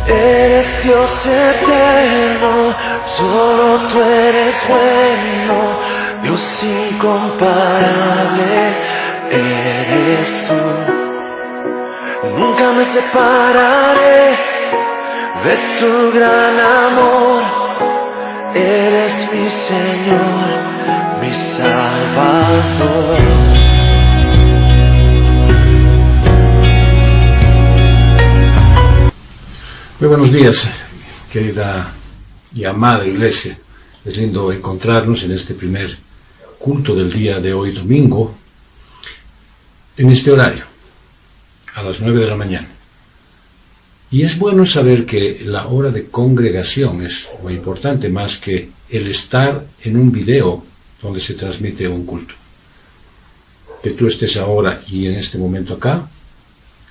Eres Dios eterno, solo tú eres bueno, Dios incomparable eres tú. Nunca me separaré de tu gran amor, eres mi Señor, mi Salvador. Muy buenos días, querida y amada iglesia. Es lindo encontrarnos en este primer culto del día de hoy, domingo, en este horario, a las 9 de la mañana. Y es bueno saber que la hora de congregación es muy importante, más que el estar en un video donde se transmite un culto. Que tú estés ahora y en este momento acá,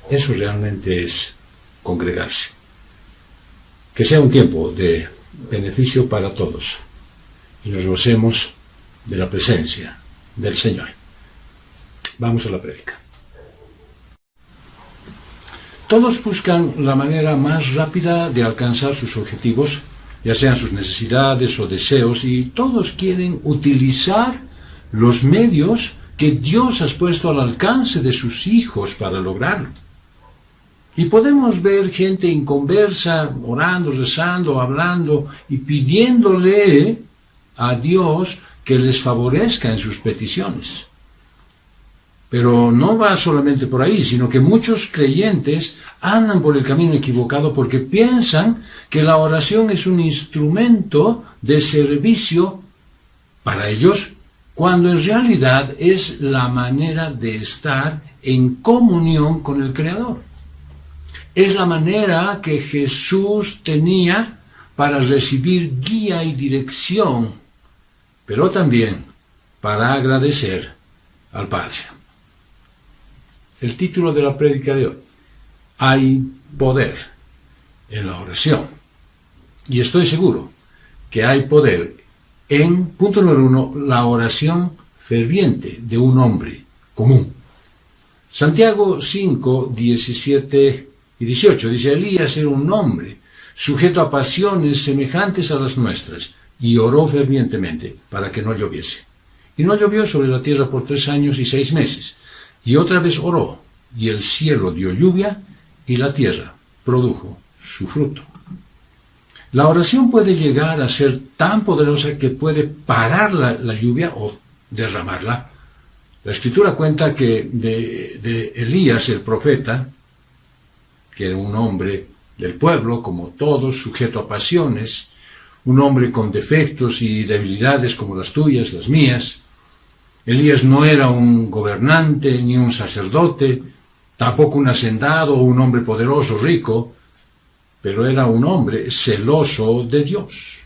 eso realmente es congregarse. Que sea un tiempo de beneficio para todos y nos gocemos de la presencia del Señor. Vamos a la prédica. Todos buscan la manera más rápida de alcanzar sus objetivos, ya sean sus necesidades o deseos, y todos quieren utilizar los medios que Dios ha puesto al alcance de sus hijos para lograrlo. Y podemos ver gente inconversa, orando, rezando, hablando y pidiéndole a Dios que les favorezca en sus peticiones. Pero no va solamente por ahí, sino que muchos creyentes andan por el camino equivocado porque piensan que la oración es un instrumento de servicio para ellos, cuando en realidad es la manera de estar en comunión con el Creador. Es la manera que Jesús tenía para recibir guía y dirección, pero también para agradecer al Padre. El título de la prédica de hoy: hay poder en la oración. Y estoy seguro que hay poder en, punto número 1, la oración ferviente de un hombre común. Santiago 5, 17 y 18 dice: Elías era un hombre sujeto a pasiones semejantes a las nuestras, y oró fervientemente para que no lloviese. Y no llovió sobre la tierra por 3 años y 6 meses. Y otra vez oró, y el cielo dio lluvia, y la tierra produjo su fruto. La oración puede llegar a ser tan poderosa que puede parar la lluvia o derramarla. La Escritura cuenta que de Elías, el profeta, que era un hombre del pueblo, como todos, sujeto a pasiones, un hombre con defectos y debilidades como las tuyas, las mías. Elías no era un gobernante ni un sacerdote, tampoco un hacendado o un hombre poderoso, rico, pero era un hombre celoso de Dios.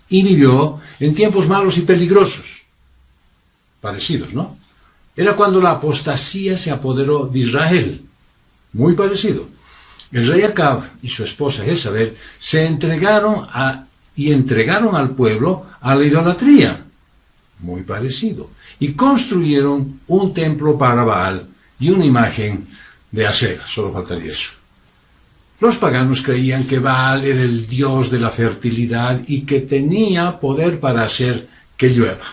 Y vivió en tiempos malos y peligrosos, parecidos, ¿no? Era cuando la apostasía se apoderó de Israel. Muy parecido. El rey Acab y su esposa Jezabel se entregaron al pueblo a la idolatría. Muy parecido. Y construyeron un templo para Baal y una imagen de Asera. Solo faltaría eso. Los paganos creían que Baal era el dios de la fertilidad y que tenía poder para hacer que llueva.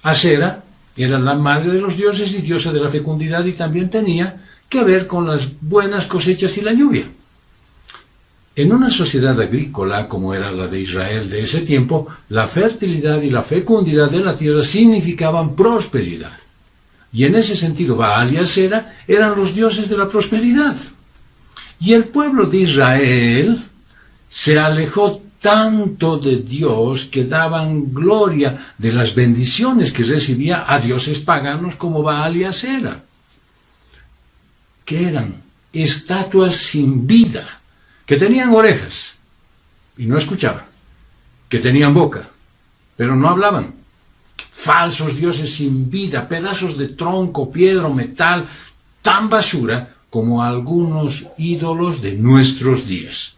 Asera era la madre de los dioses y diosa de la fecundidad, y también tenía que ver con las buenas cosechas y la lluvia. En una sociedad agrícola como era la de Israel de ese tiempo, la fertilidad y la fecundidad de la tierra significaban prosperidad. Y en ese sentido, Baal y Asera eran los dioses de la prosperidad. Y el pueblo de Israel se alejó tanto de Dios que daban gloria de las bendiciones que recibía a dioses paganos como Baal y Asera, que eran estatuas sin vida, que tenían orejas y no escuchaban, que tenían boca, pero no hablaban, falsos dioses sin vida, pedazos de tronco, piedra o metal, tan basura como algunos ídolos de nuestros días.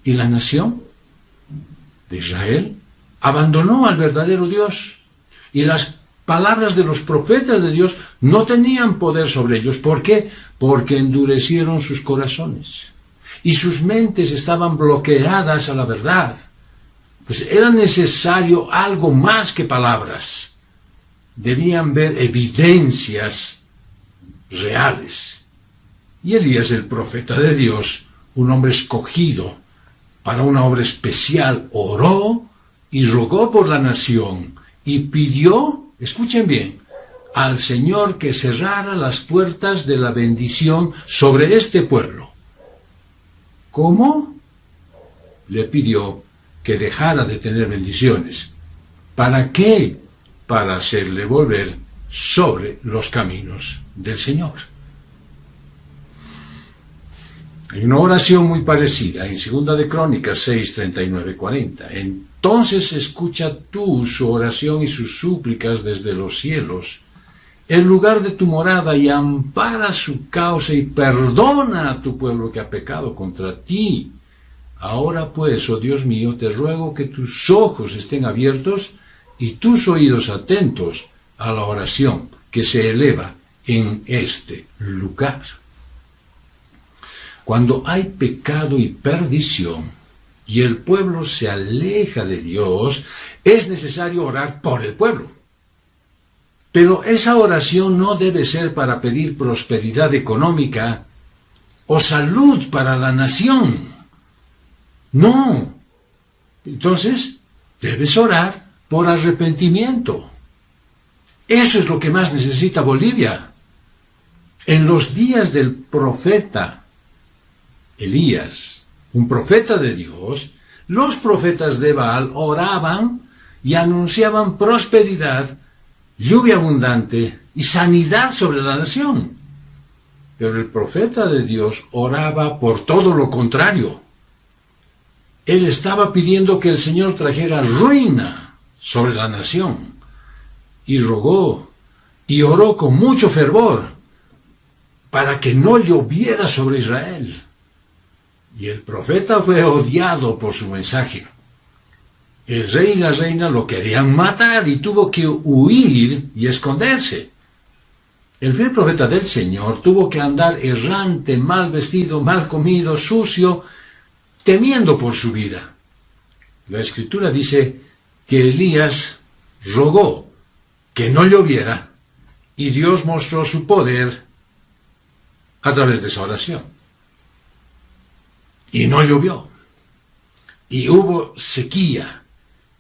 Y la nación de Israel abandonó al verdadero Dios, y las palabras de los profetas de Dios no tenían poder sobre ellos. ¿Por qué? Porque endurecieron sus corazones y sus mentes estaban bloqueadas a la verdad. Pues era necesario algo más que palabras. Debían ver evidencias reales. Y Elías, el profeta de Dios, un hombre escogido para una obra especial, oró y rogó por la nación y pidió, escuchen bien, al Señor que cerrara las puertas de la bendición sobre este pueblo. ¿Cómo? Le pidió que dejara de tener bendiciones. ¿Para qué? Para hacerle volver sobre los caminos del Señor. Hay una oración muy parecida en 2 de Crónicas 6, 39, 40. Entonces escucha tú su oración y sus súplicas desde los cielos, el lugar de tu morada, y ampara su causa y perdona a tu pueblo que ha pecado contra ti. Ahora pues, oh Dios mío, te ruego que tus ojos estén abiertos y tus oídos atentos a la oración que se eleva en este lugar. Cuando hay pecado y perdición y el pueblo se aleja de Dios, es necesario orar por el pueblo. Pero esa oración no debe ser para pedir prosperidad económica o salud para la nación. No. Entonces, debes orar por arrepentimiento. Eso es lo que más necesita Bolivia. En los días del profeta Elías, un profeta de Dios, los profetas de Baal oraban y anunciaban prosperidad, lluvia abundante y sanidad sobre la nación. Pero el profeta de Dios oraba por todo lo contrario. Él estaba pidiendo que el Señor trajera ruina sobre la nación, y rogó y oró con mucho fervor para que no lloviera sobre Israel. Y el profeta fue odiado por su mensaje. El rey y la reina lo querían matar y tuvo que huir y esconderse. El fiel profeta del Señor tuvo que andar errante, mal vestido, mal comido, sucio, temiendo por su vida. La Escritura dice que Elías rogó que no lloviera y Dios mostró su poder a través de esa oración. Y no llovió. Y hubo sequía.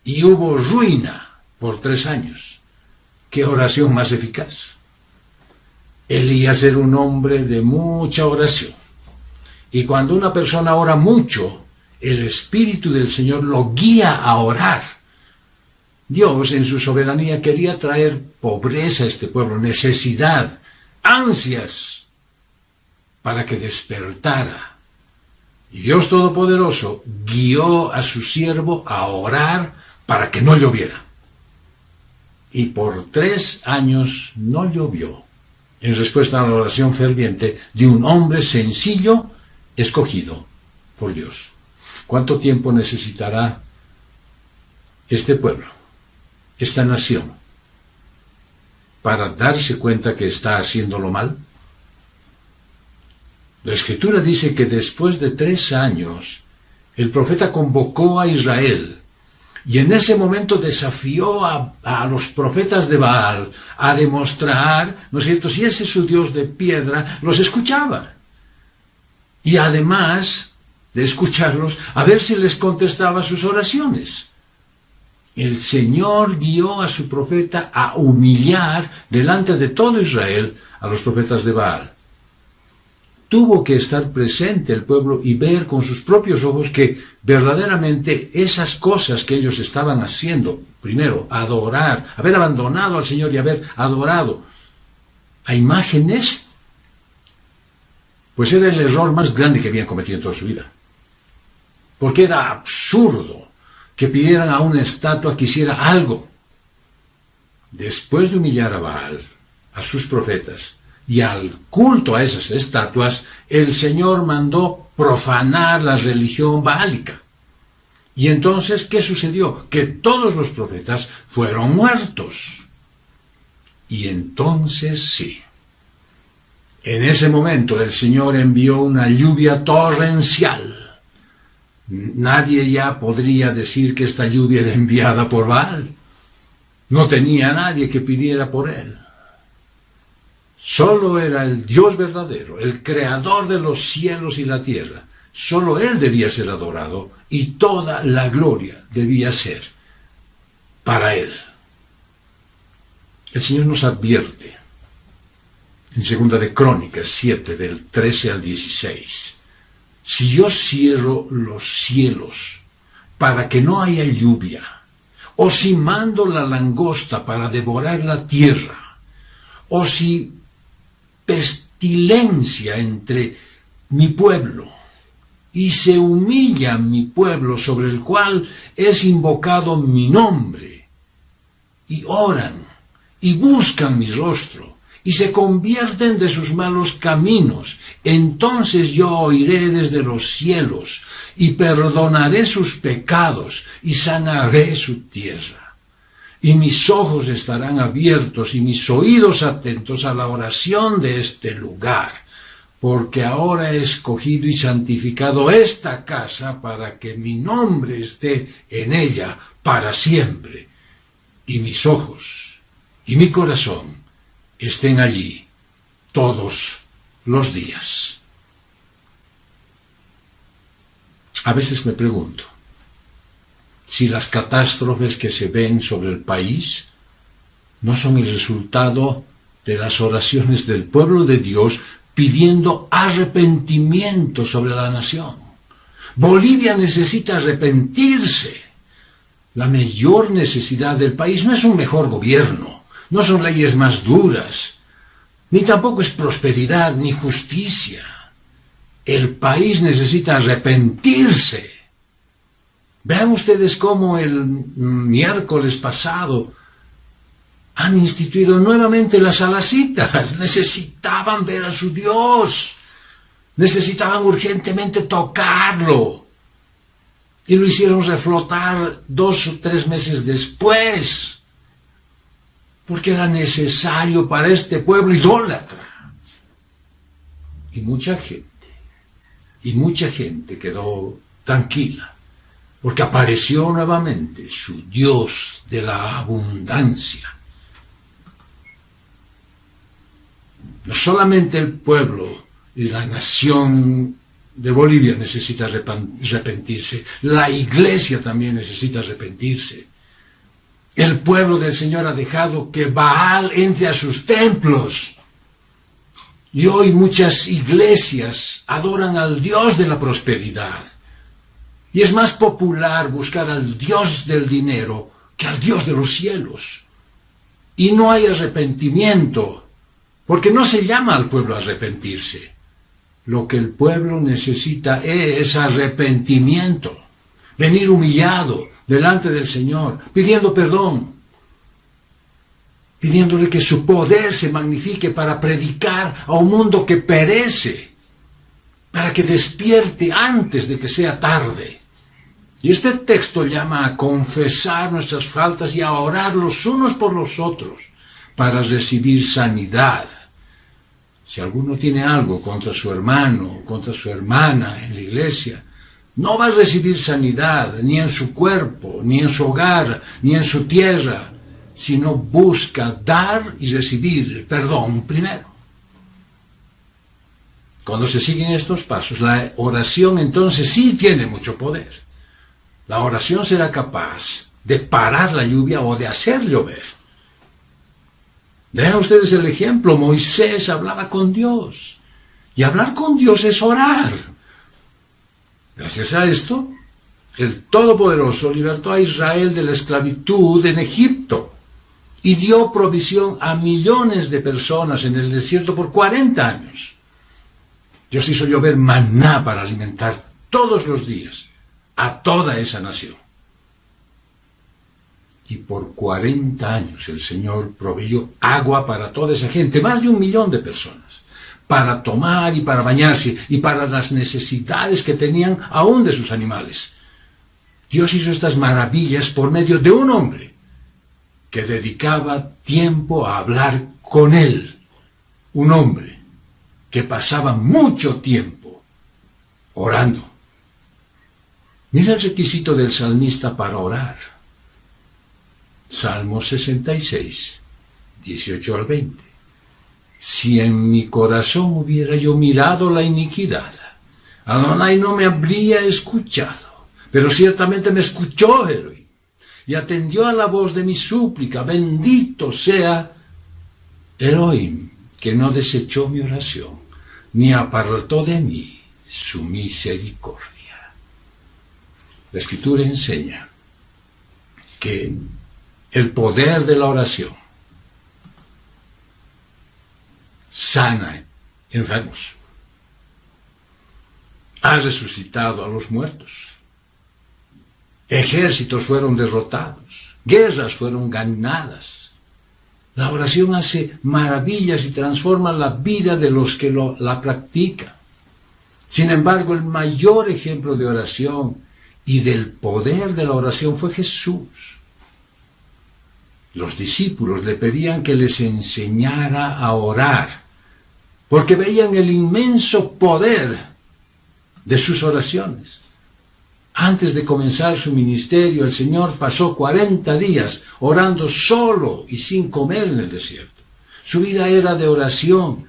Y hubo ruina por 3 años. ¿Qué oración más eficaz? Elías era un hombre de mucha oración. Y cuando una persona ora mucho, el Espíritu del Señor lo guía a orar. Dios, en su soberanía, quería traer pobreza a este pueblo, necesidad, ansias, para que despertara. Y Dios Todopoderoso guió a su siervo a orar para que no lloviera. Y por 3 años no llovió, en respuesta a la oración ferviente de un hombre sencillo escogido por Dios. ¿Cuánto tiempo necesitará este pueblo, esta nación, para darse cuenta que está haciéndolo mal? La Escritura dice que después de 3 años, el profeta convocó a Israel y en ese momento desafió a los profetas de Baal a demostrar, ¿no es cierto?, si ese es su Dios de piedra, los escuchaba. Y además de escucharlos, a ver si les contestaba sus oraciones. El Señor guió a su profeta a humillar delante de todo Israel a los profetas de Baal. Tuvo que estar presente el pueblo y ver con sus propios ojos que verdaderamente esas cosas que ellos estaban haciendo, primero, adorar, haber abandonado al Señor y haber adorado a imágenes, pues era el error más grande que habían cometido en toda su vida. Porque era absurdo que pidieran a una estatua que hiciera algo. Después de humillar a Baal, a sus profetas, y al culto a esas estatuas, el Señor mandó profanar la religión baálica. Y entonces, ¿qué sucedió? Que todos los profetas fueron muertos. Y entonces sí. En ese momento el Señor envió una lluvia torrencial. Nadie ya podría decir que esta lluvia era enviada por Baal. No tenía nadie que pidiera por él. Solo era el Dios verdadero, el creador de los cielos y la tierra. Solo Él debía ser adorado y toda la gloria debía ser para Él. El Señor nos advierte en 2 de Crónicas 7, del 13 al 16. Si yo cierro los cielos para que no haya lluvia, o si mando la langosta para devorar la tierra, o si pestilencia entre mi pueblo, y se humilla mi pueblo sobre el cual es invocado mi nombre, y oran, y buscan mi rostro, y se convierten de sus malos caminos, entonces yo oiré desde los cielos, y perdonaré sus pecados, y sanaré su tierra. Y mis ojos estarán abiertos, y mis oídos atentos a la oración de este lugar, porque ahora he escogido y santificado esta casa para que mi nombre esté en ella para siempre, y mis ojos y mi corazón estén allí todos los días. A veces me pregunto si las catástrofes que se ven sobre el país no son el resultado de las oraciones del pueblo de Dios pidiendo arrepentimiento sobre la nación. Bolivia necesita arrepentirse. La mayor necesidad del país no es un mejor gobierno, no son leyes más duras, ni tampoco es prosperidad ni justicia. El país necesita arrepentirse. Vean ustedes cómo el miércoles pasado han instituido nuevamente las alacitas. Necesitaban ver a su Dios. Necesitaban urgentemente tocarlo. Y lo hicieron reflotar 2 o 3 meses después. Porque era necesario para este pueblo idólatra. Y mucha gente quedó tranquila. Porque apareció nuevamente su Dios de la abundancia. No solamente el pueblo y la nación de Bolivia necesita arrepentirse, la iglesia también necesita arrepentirse. El pueblo del Señor ha dejado que Baal entre a sus templos. Y hoy muchas iglesias adoran al Dios de la prosperidad. Y es más popular buscar al Dios del dinero que al Dios de los cielos. Y no hay arrepentimiento, porque no se llama al pueblo a arrepentirse. Lo que el pueblo necesita es arrepentimiento. Venir humillado delante del Señor, pidiendo perdón. Pidiéndole que su poder se magnifique para predicar a un mundo que perece, para que despierte antes de que sea tarde. Y este texto llama a confesar nuestras faltas y a orar los unos por los otros para recibir sanidad. Si alguno tiene algo contra su hermano o contra su hermana en la iglesia, no va a recibir sanidad ni en su cuerpo, ni en su hogar, ni en su tierra, sino busca dar y recibir perdón primero. Cuando se siguen estos pasos, la oración entonces sí tiene mucho poder. La oración será capaz de parar la lluvia o de hacer llover. Vean ustedes el ejemplo. Moisés hablaba con Dios. Y hablar con Dios es orar. Gracias a esto, el Todopoderoso libertó a Israel de la esclavitud en Egipto y dio provisión a millones de personas en el desierto por 40 años. Dios hizo llover maná para alimentar todos los días a toda esa nación. Y por 40 años el Señor proveyó agua para toda esa gente, más de 1 millón de personas, para tomar y para bañarse y para las necesidades que tenían aún de sus animales. Dios hizo estas maravillas por medio de un hombre que dedicaba tiempo a hablar con Él. Un hombre que pasaba mucho tiempo orando. Mira el requisito del salmista para orar. Salmo 66, 18 al 20. Si en mi corazón hubiera yo mirado la iniquidad, Adonai no me habría escuchado, pero ciertamente me escuchó Elohim y atendió a la voz de mi súplica. Bendito sea Elohim, que no desechó mi oración, ni apartó de mí su misericordia. La Escritura enseña que el poder de la oración sana enfermos, ha resucitado a los muertos, ejércitos fueron derrotados, guerras fueron ganadas. La oración hace maravillas y transforma la vida de los que la practican. Sin embargo, el mayor ejemplo de oración y del poder de la oración fue Jesús. Los discípulos le pedían que les enseñara a orar, porque veían el inmenso poder de sus oraciones. Antes de comenzar su ministerio, el Señor pasó 40 días orando solo y sin comer en el desierto. Su vida era de oración.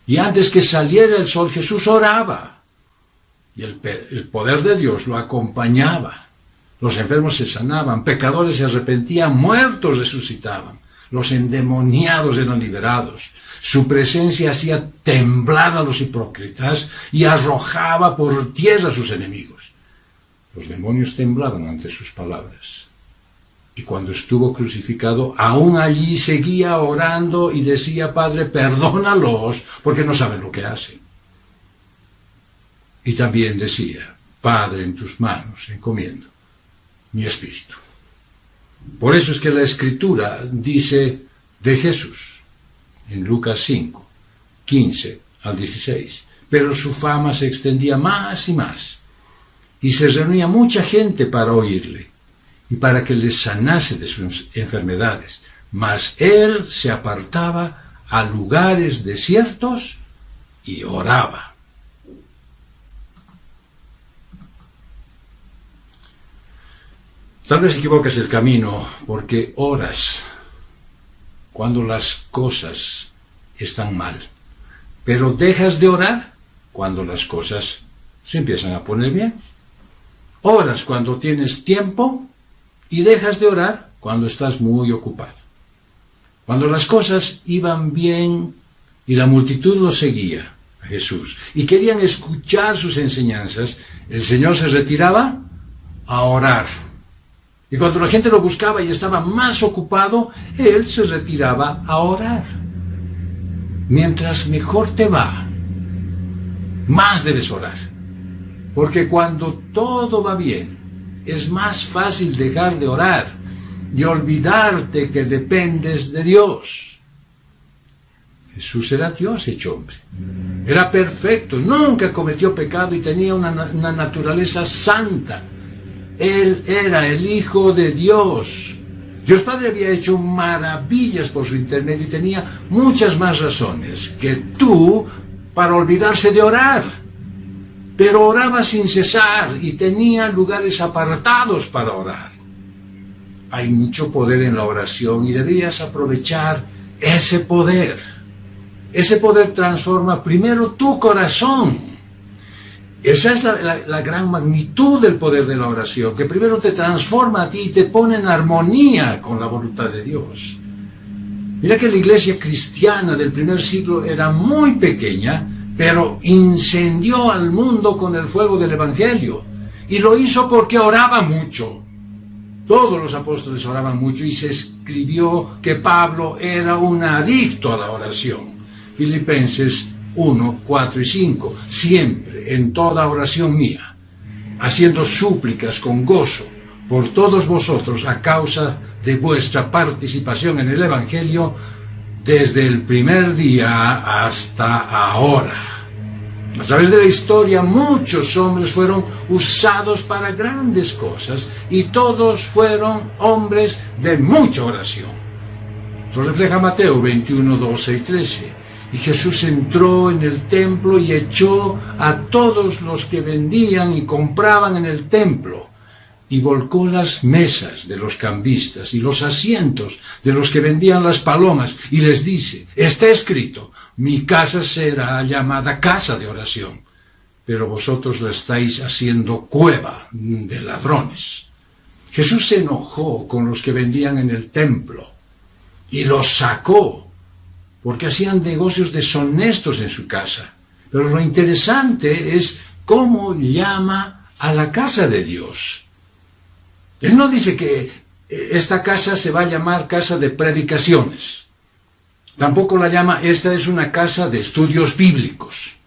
Y antes que saliera el sol, Jesús oraba. Y el poder de Dios lo acompañaba. Los enfermos se sanaban, pecadores se arrepentían, muertos resucitaban. Los endemoniados eran liberados. Su presencia hacía temblar a los hipócritas y arrojaba por tierra a sus enemigos. Los demonios temblaban ante sus palabras. Y cuando estuvo crucificado, aún allí seguía orando y decía: Padre, perdónalos, porque no saben lo que hacen. Y también decía: Padre, en tus manos encomiendo mi espíritu. Por eso es que la Escritura dice de Jesús, en Lucas 5, 15 al 16, pero su fama se extendía más y más, y se reunía mucha gente para oírle, y para que les sanase de sus enfermedades. Mas él se apartaba a lugares desiertos y oraba. Tal vez equivocas el camino porque oras cuando las cosas están mal, pero dejas de orar cuando las cosas se empiezan a poner bien. Oras cuando tienes tiempo y dejas de orar cuando estás muy ocupado. Cuando las cosas iban bien y la multitud lo seguía a Jesús y querían escuchar sus enseñanzas, el Señor se retiraba a orar. Y cuando la gente lo buscaba y estaba más ocupado, Él se retiraba a orar. Mientras mejor te va, más debes orar. Porque cuando todo va bien, es más fácil dejar de orar y olvidarte que dependes de Dios. Jesús era Dios hecho hombre. Era perfecto, nunca cometió pecado y tenía una naturaleza santa. Él era el Hijo de Dios. Dios Padre había hecho maravillas por su intermedio y tenía muchas más razones que tú para olvidarse de orar. Pero oraba sin cesar y tenía lugares apartados para orar. Hay mucho poder en la oración y deberías aprovechar ese poder. Ese poder transforma primero tu corazón. Esa es la gran magnitud del poder de la oración, que primero te transforma a ti y te pone en armonía con la voluntad de Dios. Mira que la iglesia cristiana del primer siglo era muy pequeña, pero incendió al mundo con el fuego del Evangelio. Y lo hizo porque oraba mucho. Todos los apóstoles oraban mucho y se escribió que Pablo era un adicto a la oración. Filipenses 1, 4 y 5, siempre, en toda oración mía, haciendo súplicas con gozo por todos vosotros a causa de vuestra participación en el Evangelio desde el primer día hasta ahora. A través de la historia, muchos hombres fueron usados para grandes cosas y todos fueron hombres de mucha oración. Lo refleja Mateo 21, 12 y 13. Y Jesús entró en el templo y echó a todos los que vendían y compraban en el templo, y volcó las mesas de los cambistas y los asientos de los que vendían las palomas, y les dice: está escrito, mi casa será llamada casa de oración, pero vosotros la estáis haciendo cueva de ladrones. Jesús se enojó con los que vendían en el templo y los sacó, porque hacían negocios deshonestos en su casa. Pero lo interesante es cómo llama a la casa de Dios. Él no dice que esta casa se va a llamar casa de predicaciones. Tampoco la llama, esta es una casa de estudios bíblicos.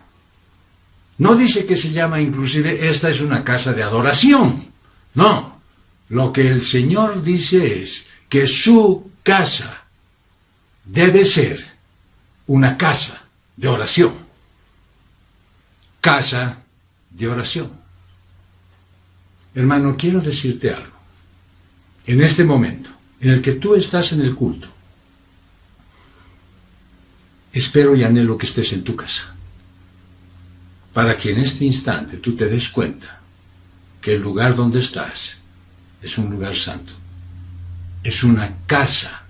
No dice que se llama inclusive, esta es una casa de adoración. No, lo que el Señor dice es que su casa debe ser una casa de oración. Casa de oración. Hermano, quiero decirte algo. En este momento, en el que tú estás en el culto, espero y anhelo que estés en tu casa, para que en este instante tú te des cuenta que el lugar donde estás es un lugar santo, es una casa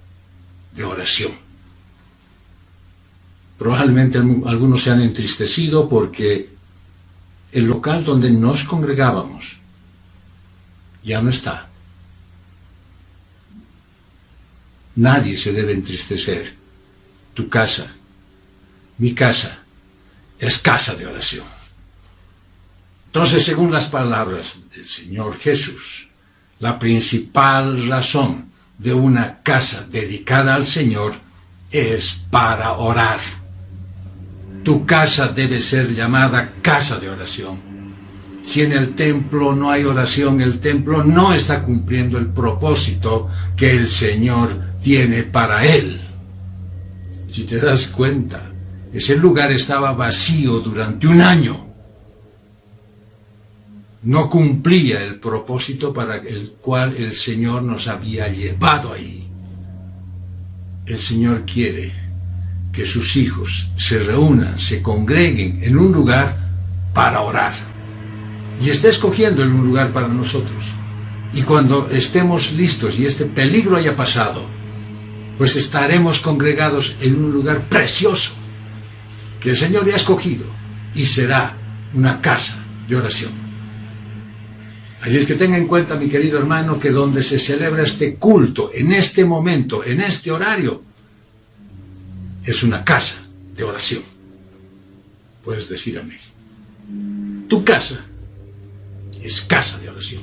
de oración. Probablemente algunos se han entristecido porque el local donde nos congregábamos ya no está. Nadie se debe entristecer. Tu casa, mi casa, es casa de oración. Entonces, según las palabras del Señor Jesús, la principal razón de una casa dedicada al Señor es para orar. Tu casa debe ser llamada casa de oración. Si en el templo no hay oración, el templo no está cumpliendo el propósito que el Señor tiene para él. Si te das cuenta, ese lugar estaba vacío durante un año. No cumplía el propósito para el cual el Señor nos había llevado ahí. El Señor quiere que sus hijos se reúnan, se congreguen en un lugar para orar. Y está escogiendo un lugar para nosotros. Y cuando estemos listos y este peligro haya pasado, pues estaremos congregados en un lugar precioso que el Señor ya ha escogido y será una casa de oración. Así es que tenga en cuenta, mi querido hermano, que donde se celebra este culto, en este momento, en este horario, es una casa de oración. Puedes decir amén. Tu casa es casa de oración.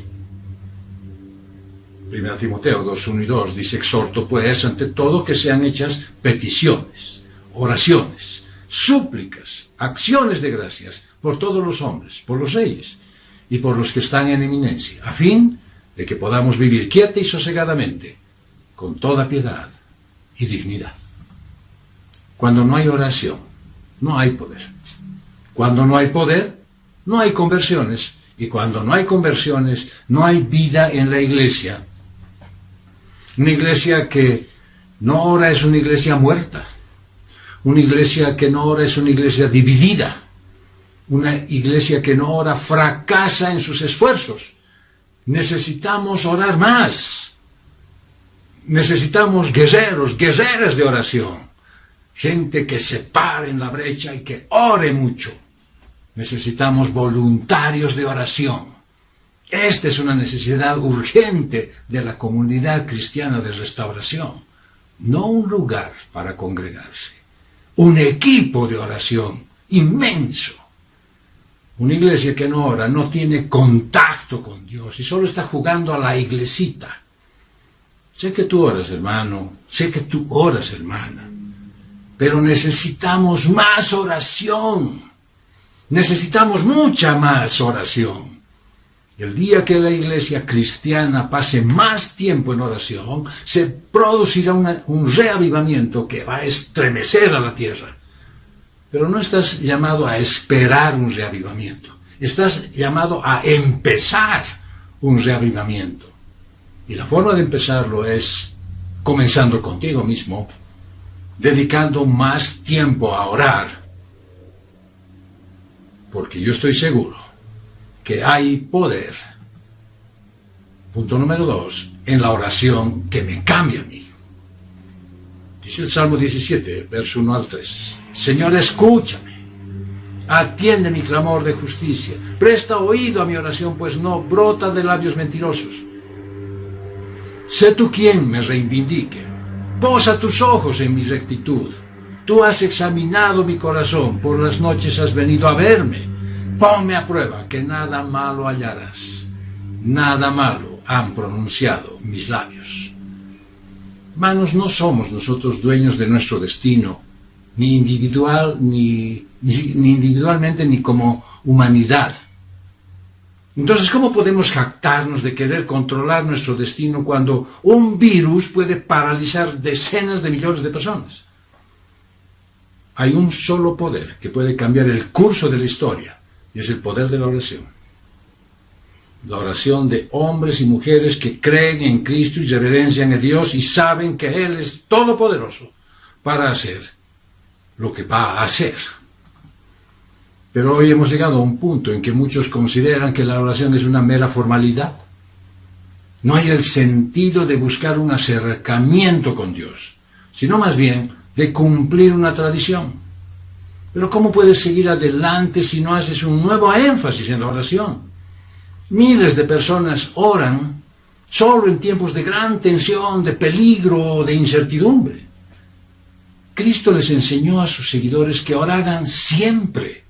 1 Timoteo 2, 1 y 2 dice: exhorto pues ante todo que sean hechas peticiones, oraciones, súplicas, acciones de gracias por todos los hombres, por los reyes y por los que están en eminencia, a fin de que podamos vivir quieta y sosegadamente, con toda piedad y dignidad. Cuando no hay oración, no hay poder. Cuando no hay poder, no hay conversiones. Y cuando no hay conversiones, no hay vida en la iglesia. Una iglesia que no ora es una iglesia muerta. Una iglesia que no ora es una iglesia dividida. Una iglesia que no ora fracasa en sus esfuerzos. Necesitamos orar más. Necesitamos guerreros, guerreras de oración. Gente que se pare en la brecha y que ore mucho. Necesitamos voluntarios de oración. Esta es una necesidad urgente de la comunidad cristiana de restauración. No un lugar para congregarse. Un equipo de oración inmenso. Una iglesia que no ora no tiene contacto con Dios y solo está jugando a la iglesita. Sé que tú oras, hermano. Sé que tú oras, hermana. Pero necesitamos más oración. Necesitamos mucha más oración. El día que la iglesia cristiana pase más tiempo en oración, se producirá un reavivamiento que va a estremecer a la tierra. Pero no estás llamado a esperar un reavivamiento. Estás llamado a empezar un reavivamiento. Y la forma de empezarlo es comenzando contigo mismo dedicando más tiempo a orar, porque yo estoy seguro que hay poder, punto número 2, en la oración que me cambia a mí. Dice el Salmo 17, verso 1 al 3. Señor, escúchame, atiende mi clamor de justicia, presta oído a mi oración, pues no brota de labios mentirosos. Sé tú quien me reivindique, posa tus ojos en mi rectitud. Tú has examinado mi corazón, por las noches has venido a verme. Ponme a prueba, que nada malo hallarás. Nada malo han pronunciado mis labios. Hermanos, no somos nosotros dueños de nuestro destino, ni individualmente, ni como humanidad. Entonces, ¿cómo podemos jactarnos de querer controlar nuestro destino cuando un virus puede paralizar decenas de millones de personas? Hay un solo poder que puede cambiar el curso de la historia, y es el poder de la oración. La oración de hombres y mujeres que creen en Cristo y reverencian a Dios y saben que Él es todopoderoso para hacer lo que va a hacer. Pero hoy hemos llegado a un punto en que muchos consideran que la oración es una mera formalidad. No hay el sentido de buscar un acercamiento con Dios, sino más bien de cumplir una tradición. Pero ¿cómo puedes seguir adelante si no haces un nuevo énfasis en la oración? Miles de personas oran solo en tiempos de gran tensión, de peligro, de incertidumbre. Cristo les enseñó a sus seguidores que oraran siempre.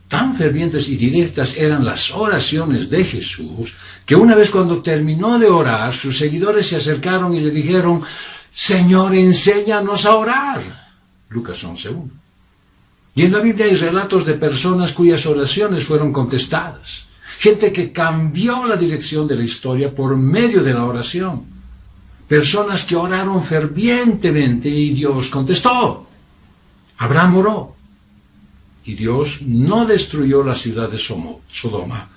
Tan fervientes y directas eran las oraciones de Jesús, que una vez cuando terminó de orar, sus seguidores se acercaron y le dijeron: Señor, enséñanos a orar. Lucas 11:1. Y en la Biblia hay relatos de personas cuyas oraciones fueron contestadas. Gente que cambió la dirección de la historia por medio de la oración. Personas que oraron fervientemente y Dios contestó. Abraham oró. Y Dios no destruyó la ciudad de Sodoma,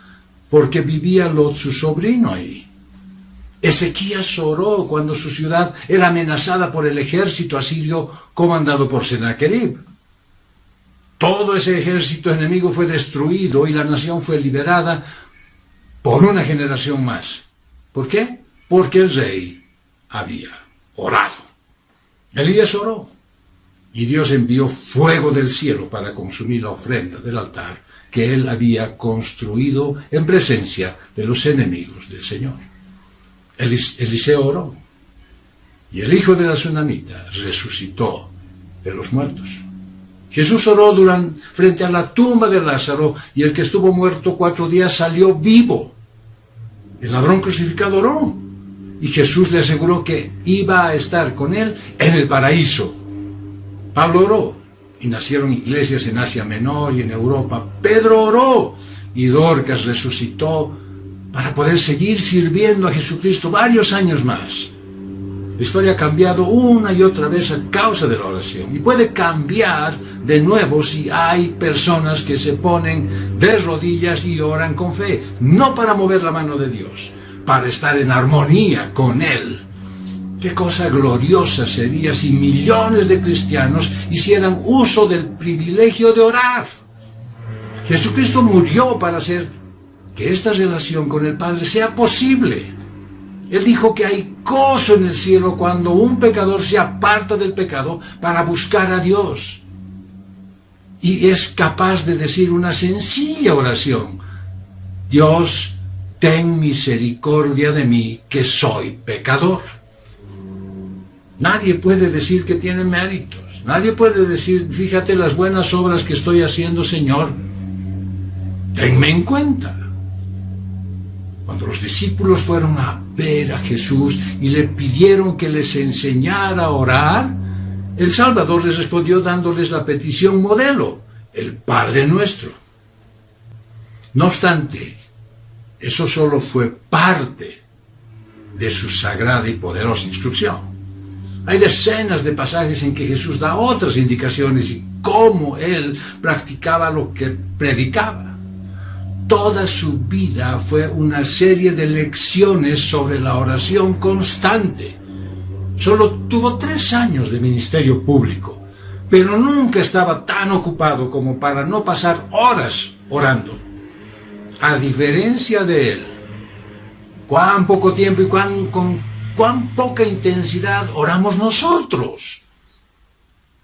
porque vivía Lot, su sobrino, ahí. Ezequías oró cuando su ciudad era amenazada por el ejército asirio comandado por Sennacherib. Todo ese ejército enemigo fue destruido y la nación fue liberada por una generación más. ¿Por qué? Porque el rey había orado. Elías oró. Y Dios envió fuego del cielo para consumir la ofrenda del altar que él había construido en presencia de los enemigos del Señor. Eliseo oró. Y el hijo de la tsunamita resucitó de los muertos. Jesús oró frente a la tumba de Lázaro, y el que estuvo muerto 4 días salió vivo. El ladrón crucificado oró. Y Jesús le aseguró que iba a estar con él en el paraíso. Pablo oró, y nacieron iglesias en Asia Menor y en Europa. Pedro oró, y Dorcas resucitó para poder seguir sirviendo a Jesucristo varios años más. La historia ha cambiado una y otra vez a causa de la oración, y puede cambiar de nuevo si hay personas que se ponen de rodillas y oran con fe, no para mover la mano de Dios, para estar en armonía con Él. Qué cosa gloriosa sería si millones de cristianos hicieran uso del privilegio de orar. Jesucristo murió para hacer que esta relación con el Padre sea posible. Él dijo que hay gozo en el cielo cuando un pecador se aparta del pecado para buscar a Dios. Y es capaz de decir una sencilla oración: Dios, ten misericordia de mí, que soy pecador. Nadie puede decir que tiene méritos. Nadie puede decir: fíjate las buenas obras que estoy haciendo, Señor. Tenme en cuenta. Cuando los discípulos fueron a ver a Jesús y le pidieron que les enseñara a orar, el Salvador les respondió dándoles la petición modelo: el Padre Nuestro. No obstante, eso solo fue parte de su sagrada y poderosa instrucción. Hay decenas de pasajes en que Jesús da otras indicaciones y cómo Él practicaba lo que predicaba. Toda su vida fue una serie de lecciones sobre la oración constante. Solo tuvo 3 años de ministerio público, pero nunca estaba tan ocupado como para no pasar horas orando. A diferencia de él, cuán poco tiempo y con cuán poca intensidad oramos nosotros.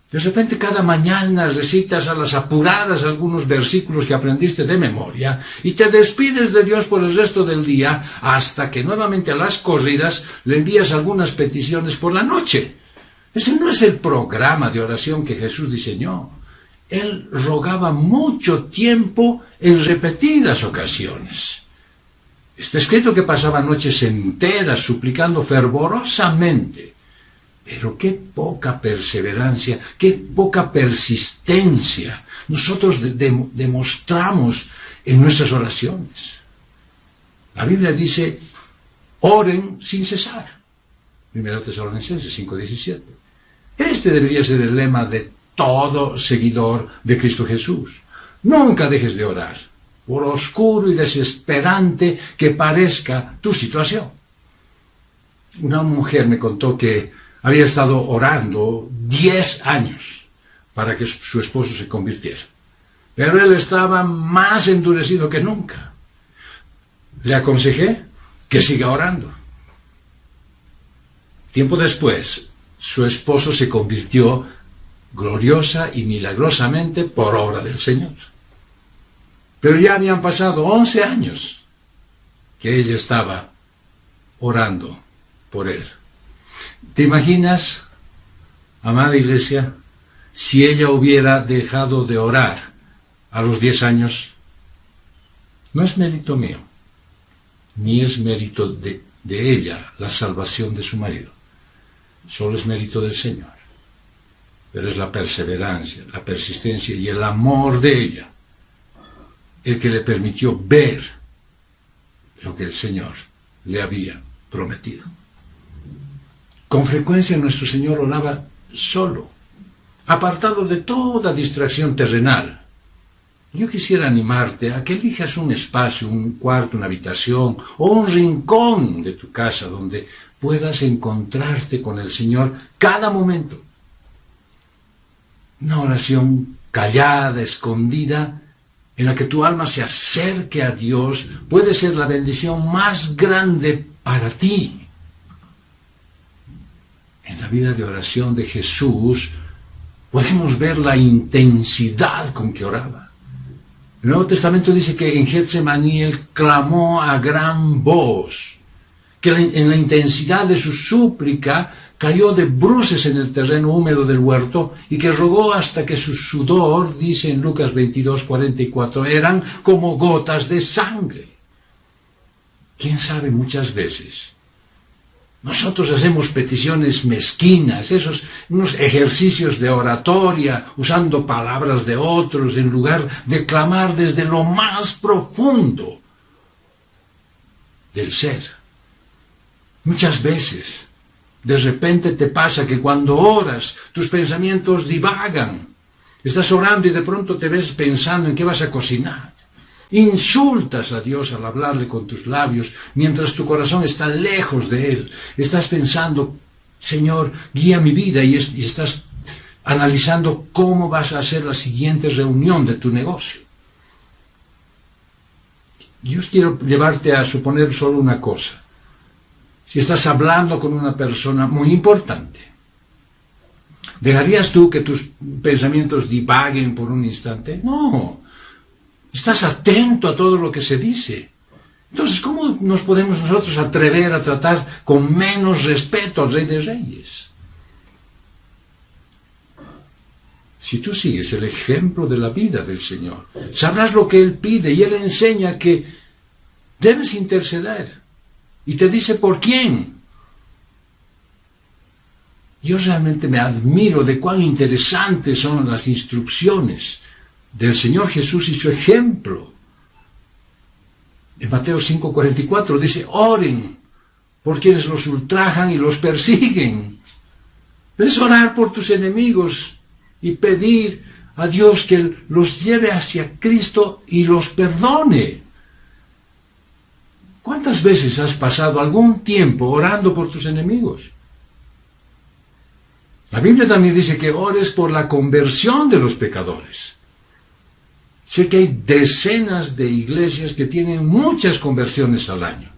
De repente cada mañana recitas a las apuradas algunos versículos que aprendiste de memoria y te despides de Dios por el resto del día hasta que nuevamente a las corridas le envías algunas peticiones por la noche. Ese no es el programa de oración que Jesús diseñó. Él rogaba mucho tiempo en repetidas ocasiones. Está escrito que pasaba noches enteras suplicando fervorosamente. Pero qué poca perseverancia, qué poca persistencia nosotros demostramos en nuestras oraciones. La Biblia dice, oren sin cesar. 1 Tesalonicenses 5:17. Este debería ser el lema de todo seguidor de Cristo Jesús. Nunca dejes de orar, por oscuro y desesperante que parezca tu situación. Una mujer me contó que había estado orando 10 años para que su esposo se convirtiera. Pero él estaba más endurecido que nunca. Le aconsejé que siga orando. Tiempo después, su esposo se convirtió gloriosa y milagrosamente por obra del Señor. Pero ya habían pasado 11 años que ella estaba orando por él. ¿Te imaginas, amada iglesia, si ella hubiera dejado de orar a los 10 años? No es mérito mío, ni es mérito de ella la salvación de su marido. Solo es mérito del Señor. Pero es la perseverancia, la persistencia y el amor de ella el que le permitió ver lo que el Señor le había prometido. Con frecuencia nuestro Señor oraba solo, apartado de toda distracción terrenal. Yo quisiera animarte a que elijas un espacio, un cuarto, una habitación o un rincón de tu casa donde puedas encontrarte con el Señor cada momento. Una oración callada, escondida, en la que tu alma se acerque a Dios, puede ser la bendición más grande para ti. En la vida de oración de Jesús podemos ver la intensidad con que oraba. El Nuevo Testamento dice que en Getsemaní él clamó a gran voz, que en la intensidad de su súplica cayó de bruces en el terreno húmedo del huerto y que rogó hasta que su sudor, dice en Lucas 22:44, eran como gotas de sangre. ¿Quién sabe? Muchas veces nosotros hacemos peticiones mezquinas, unos ejercicios de oratoria, usando palabras de otros, en lugar de clamar desde lo más profundo del ser. Muchas veces, de repente te pasa que cuando oras, tus pensamientos divagan. Estás orando y de pronto te ves pensando en qué vas a cocinar. Insultas a Dios al hablarle con tus labios, mientras tu corazón está lejos de Él. Estás pensando, Señor, guía mi vida, y estás analizando cómo vas a hacer la siguiente reunión de tu negocio. Yo quiero llevarte a suponer solo una cosa. Si estás hablando con una persona muy importante, ¿dejarías tú que tus pensamientos divaguen por un instante? No. Estás atento a todo lo que se dice. Entonces, ¿cómo nos podemos nosotros atrever a tratar con menos respeto al Rey de Reyes? Si tú sigues el ejemplo de la vida del Señor, sabrás lo que Él pide, y Él enseña que debes interceder. Y te dice por quién. Yo realmente me admiro de cuán interesantes son las instrucciones del Señor Jesús y su ejemplo. En Mateo 5:44 dice, oren por quienes los ultrajan y los persiguen. Es orar por tus enemigos y pedir a Dios que los lleve hacia Cristo y los perdone. ¿Cuántas veces has pasado algún tiempo orando por tus enemigos? La Biblia también dice que ores por la conversión de los pecadores. Sé que hay decenas de iglesias que tienen muchas conversiones al año,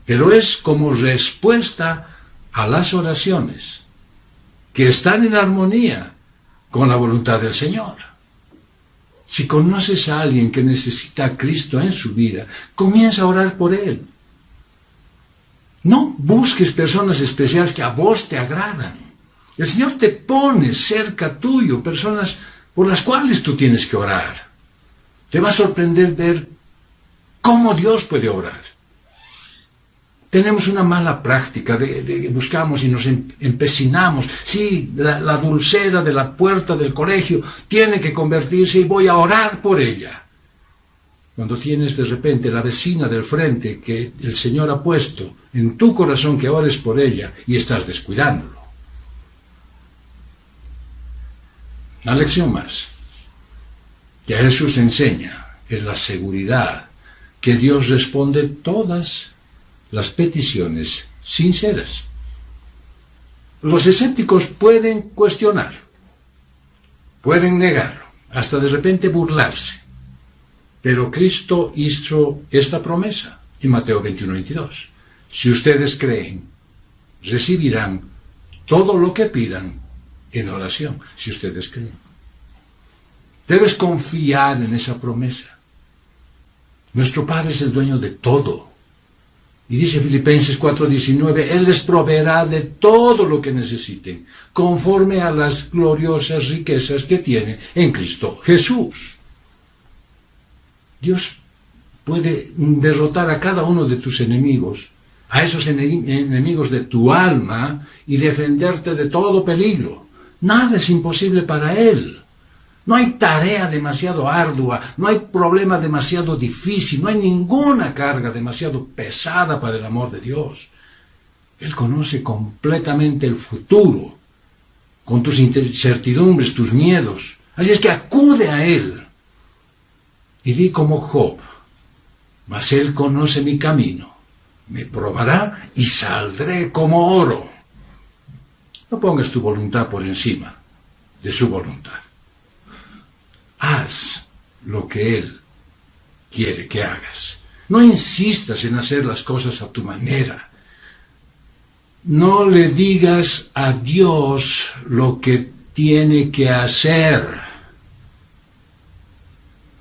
pero es como respuesta a las oraciones que están en armonía con la voluntad del Señor. Si conoces a alguien que necesita a Cristo en su vida, comienza a orar por él. No busques personas especiales que a vos te agradan. El Señor te pone cerca tuyo personas por las cuales tú tienes que orar. Te va a sorprender ver cómo Dios puede obrar. Tenemos una mala práctica de buscamos y nos empecinamos. Sí, la dulcera de la puerta del colegio tiene que convertirse y voy a orar por ella. Cuando tienes de repente la vecina del frente que el Señor ha puesto en tu corazón que ores por ella y estás descuidándolo. Una lección más que Jesús enseña es la seguridad que Dios responde todas las peticiones sinceras. Los escépticos pueden cuestionar, pueden negarlo, hasta de repente burlarse. Pero Cristo hizo esta promesa en Mateo 21:22. Si ustedes creen, recibirán todo lo que pidan en oración, si ustedes creen. Debes confiar en esa promesa. Nuestro Padre es el dueño de todo. Y dice Filipenses 4:19, Él les proveerá de todo lo que necesiten, conforme a las gloriosas riquezas que tiene en Cristo Jesús. Dios puede derrotar a cada uno de tus enemigos, a esos enemigos de tu alma, y defenderte de todo peligro. Nada es imposible para Él. No hay tarea demasiado ardua, no hay problema demasiado difícil, no hay ninguna carga demasiado pesada para el amor de Dios. Él conoce completamente el futuro, con tus incertidumbres, tus miedos. Así es que acude a Él y di como Job, mas Él conoce mi camino, me probará y saldré como oro. No pongas tu voluntad por encima de su voluntad. Haz lo que Él quiere que hagas. No insistas en hacer las cosas a tu manera. No le digas a Dios lo que tiene que hacer.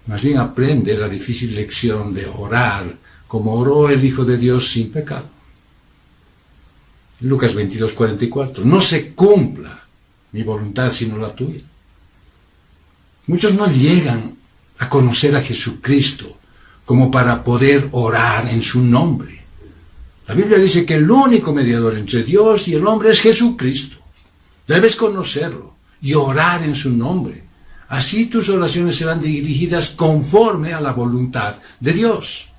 Más bien aprende la difícil lección de orar como oró el Hijo de Dios sin pecado. Lucas 22:44. No se cumpla mi voluntad sino la tuya. Muchos no llegan a conocer a Jesucristo como para poder orar en su nombre. La Biblia dice que el único mediador entre Dios y el hombre es Jesucristo. Debes conocerlo y orar en su nombre. Así tus oraciones serán dirigidas conforme a la voluntad de Dios.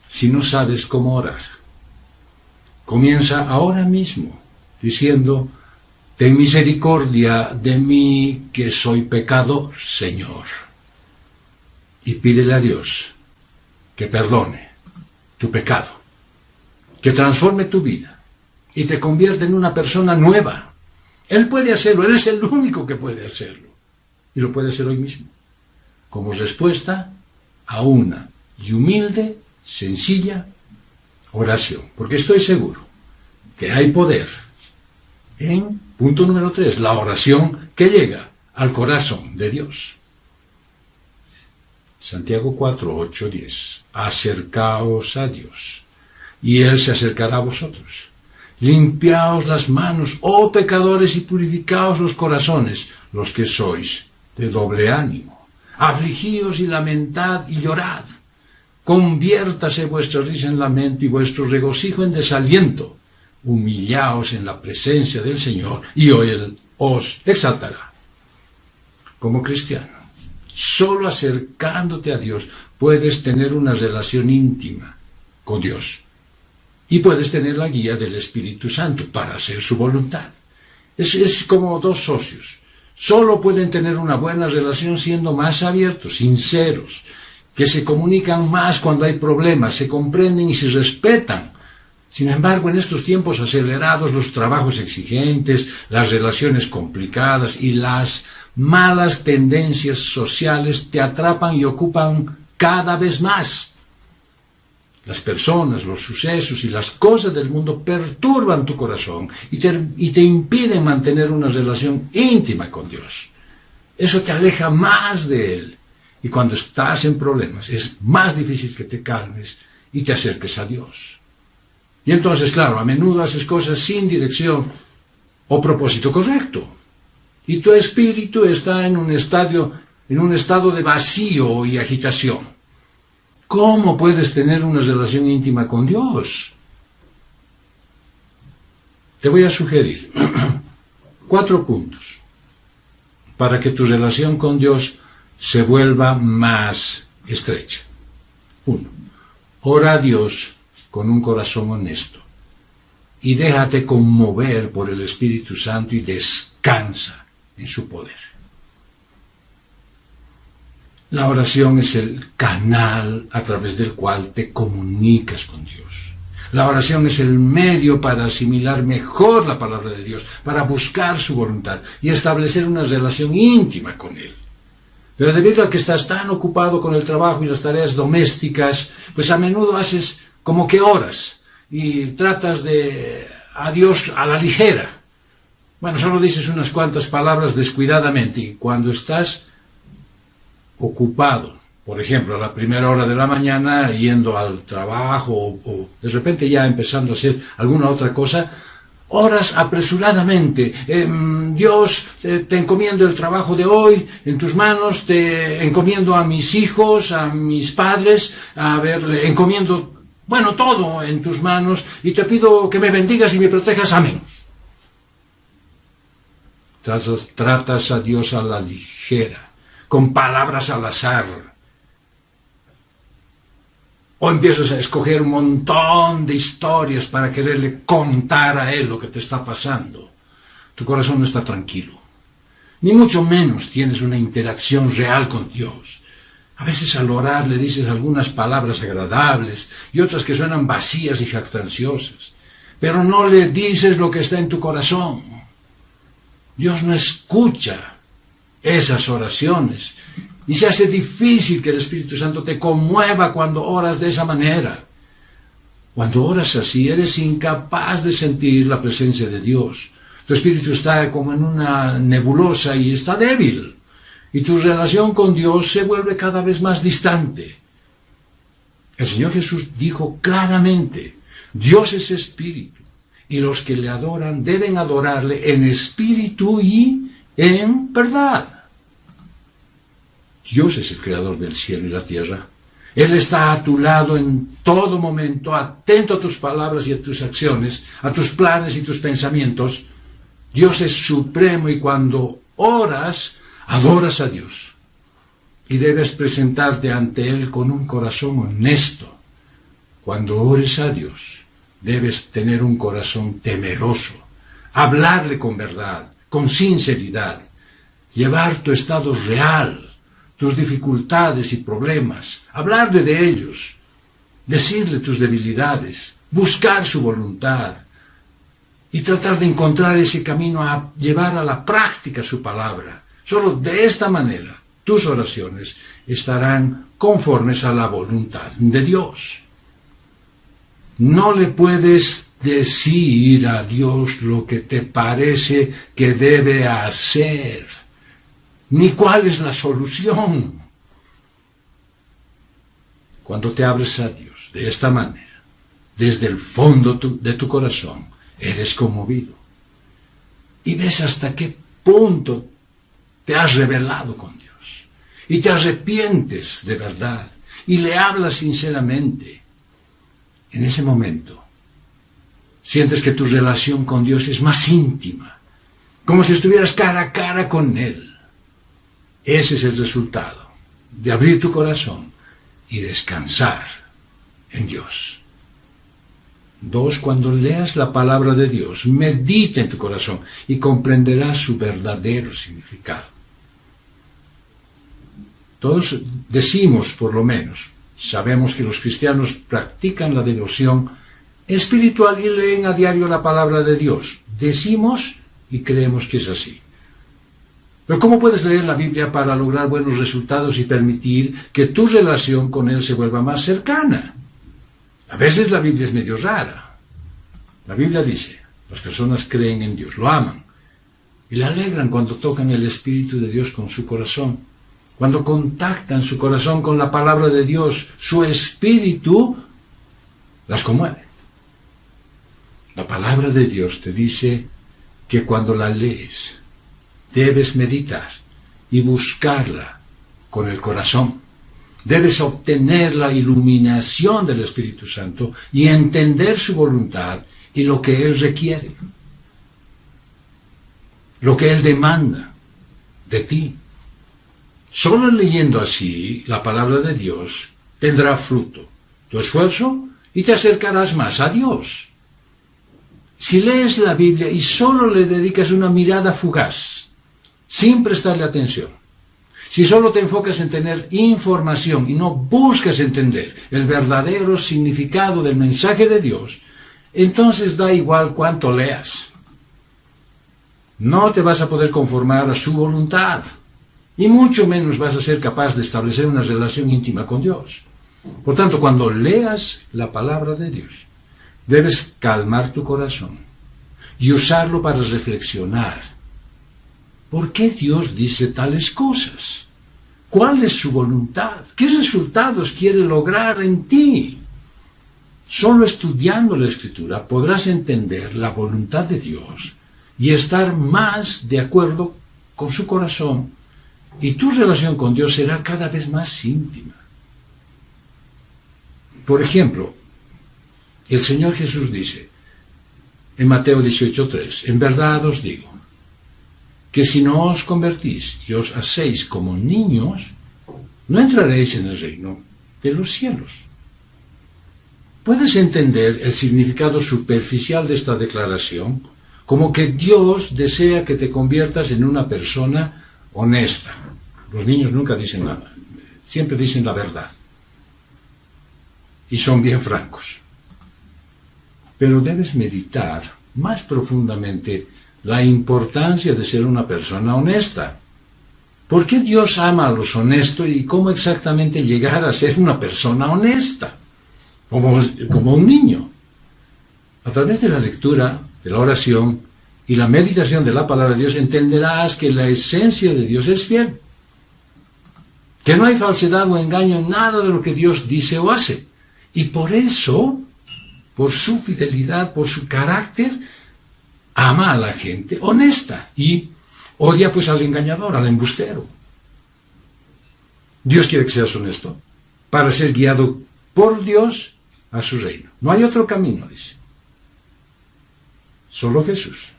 Si no sabes cómo orar, comienza ahora mismo diciendo: ten misericordia de mí, que soy pecador, Señor. Y pídele a Dios que perdone tu pecado, que transforme tu vida y te convierta en una persona nueva. Él puede hacerlo, Él es el único que puede hacerlo. Y lo puede hacer hoy mismo, como respuesta a una y humilde, sencilla oración. Porque estoy seguro que hay poder en punto número 3, la oración que llega al corazón de Dios. Santiago 4:8-10. Acercaos a Dios, y Él se acercará a vosotros. Limpiaos las manos, oh pecadores, y purificaos los corazones, los que sois de doble ánimo. Afligíos y lamentad y llorad. Conviértase vuestra risa en lamento y vuestro regocijo en desaliento. Humillaos en la presencia del Señor y Él os exaltará. Como cristiano, solo acercándote a Dios puedes tener una relación íntima con Dios y puedes tener la guía del Espíritu Santo para hacer su voluntad. Es como dos socios. Solo pueden tener una buena relación siendo más abiertos, sinceros, que se comunican más cuando hay problemas, se comprenden y se respetan. Sin embargo, en estos tiempos acelerados, los trabajos exigentes, las relaciones complicadas y las malas tendencias sociales te atrapan y ocupan cada vez más. Las personas, los sucesos y las cosas del mundo perturban tu corazón y te impiden mantener una relación íntima con Dios. Eso te aleja más de Él. Y cuando estás en problemas, es más difícil que te calmes y te acerques a Dios. Y entonces, claro, a menudo haces cosas sin dirección o propósito correcto. Y tu espíritu está en un estado de vacío y agitación. ¿Cómo puedes tener una relación íntima con Dios? Te voy a sugerir 4 puntos para que tu relación con Dios se vuelva más estrecha. 1. Ora a Dios con un corazón honesto y déjate conmover por el Espíritu Santo y descansa en su poder. La oración es el canal a través del cual te comunicas con Dios. La oración es el medio para asimilar mejor la palabra de Dios, para buscar su voluntad y establecer una relación íntima con Él. Pero debido a que estás tan ocupado con el trabajo y las tareas domésticas, pues a menudo haces como que oras y tratas a Dios a la ligera. Bueno, solo dices unas cuantas palabras descuidadamente y cuando estás ocupado, por ejemplo, a la primera hora de la mañana yendo al trabajo o de repente ya empezando a hacer alguna otra cosa, oras apresuradamente. Dios, te encomiendo el trabajo de hoy en tus manos, te encomiendo a mis hijos, a mis padres, le encomiendo, todo en tus manos y te pido que me bendigas y me protejas. Amén. Tratas a Dios a la ligera, con palabras al azar. O empiezas a escoger un montón de historias para quererle contar a Él lo que te está pasando. Tu corazón no está tranquilo. Ni mucho menos tienes una interacción real con Dios. A veces al orar le dices algunas palabras agradables y otras que suenan vacías y jactanciosas. Pero no le dices lo que está en tu corazón. Dios no escucha esas oraciones. Y se hace difícil que el Espíritu Santo te conmueva cuando oras de esa manera. Cuando oras así, eres incapaz de sentir la presencia de Dios. Tu espíritu está como en una nebulosa y está débil. Y tu relación con Dios se vuelve cada vez más distante. El Señor Jesús dijo claramente, Dios es espíritu, y los que le adoran deben adorarle en espíritu y en verdad. Dios es el creador del cielo y la tierra. Él está a tu lado en todo momento, atento a tus palabras y a tus acciones, a tus planes y tus pensamientos. Dios es supremo y cuando oras, adoras a Dios. Y debes presentarte ante Él con un corazón honesto. Cuando ores a Dios, debes tener un corazón temeroso, hablarle con verdad, con sinceridad, llevar tu estado real, tus dificultades y problemas, hablarle de ellos, decirle tus debilidades, buscar su voluntad y tratar de encontrar ese camino a llevar a la práctica su palabra. Solo de esta manera tus oraciones estarán conformes a la voluntad de Dios. No le puedes decir a Dios lo que te parece que debe hacer, ni cuál es la solución. Cuando te abres a Dios de esta manera, desde el fondo de tu corazón, eres conmovido. Y ves hasta qué punto te has rebelado con Dios. Y te arrepientes de verdad. Y le hablas sinceramente. En ese momento, sientes que tu relación con Dios es más íntima. Como si estuvieras cara a cara con Él. Ese es el resultado de abrir tu corazón y descansar en Dios. 2. Cuando leas la palabra de Dios, medita en tu corazón y comprenderás su verdadero significado. Todos decimos, por lo menos, sabemos que los cristianos practican la devoción espiritual y leen a diario la palabra de Dios. Decimos y creemos que es así. Pero ¿cómo puedes leer la Biblia para lograr buenos resultados y permitir que tu relación con Él se vuelva más cercana? A veces la Biblia es medio rara. La Biblia dice, las personas creen en Dios, lo aman, y le alegran cuando tocan el Espíritu de Dios con su corazón. Cuando contactan su corazón con la palabra de Dios, su espíritu las conmueve. La palabra de Dios te dice que cuando la lees, debes meditar y buscarla con el corazón. Debes obtener la iluminación del Espíritu Santo y entender su voluntad y lo que Él requiere, lo que Él demanda de ti. Solo leyendo así la palabra de Dios tendrá fruto tu esfuerzo y te acercarás más a Dios. Si lees la Biblia y solo le dedicas una mirada fugaz, sin prestarle atención, si solo te enfocas en tener información y no buscas entender el verdadero significado del mensaje de Dios, entonces da igual cuánto leas. No te vas a poder conformar a su voluntad, y mucho menos vas a ser capaz de establecer una relación íntima con Dios. Por tanto, cuando leas la palabra de Dios, debes calmar tu corazón y usarlo para reflexionar. ¿Por qué Dios dice tales cosas? ¿Cuál es su voluntad? ¿Qué resultados quiere lograr en ti? Solo estudiando la Escritura podrás entender la voluntad de Dios y estar más de acuerdo con su corazón, y tu relación con Dios será cada vez más íntima. Por ejemplo, el Señor Jesús dice en Mateo 18:3, en verdad os digo, que si no os convertís y os hacéis como niños, no entraréis en el reino de los cielos. ¿Puedes entender el significado superficial de esta declaración? Como que Dios desea que te conviertas en una persona honesta. Los niños nunca dicen nada, siempre dicen la verdad. Y son bien francos. Pero debes meditar más profundamente la importancia de ser una persona honesta. ¿Por qué Dios ama a los honestos y cómo exactamente llegar a ser una persona honesta? Como un niño. A través de la lectura, de la oración y la meditación de la palabra de Dios, entenderás que la esencia de Dios es fiel. Que no hay falsedad o engaño en nada de lo que Dios dice o hace. Y por eso, por su fidelidad, por su carácter, ama a la gente honesta y odia pues al engañador, al embustero. Dios quiere que seas honesto para ser guiado por Dios a su reino. No hay otro camino, dice. Solo Jesús.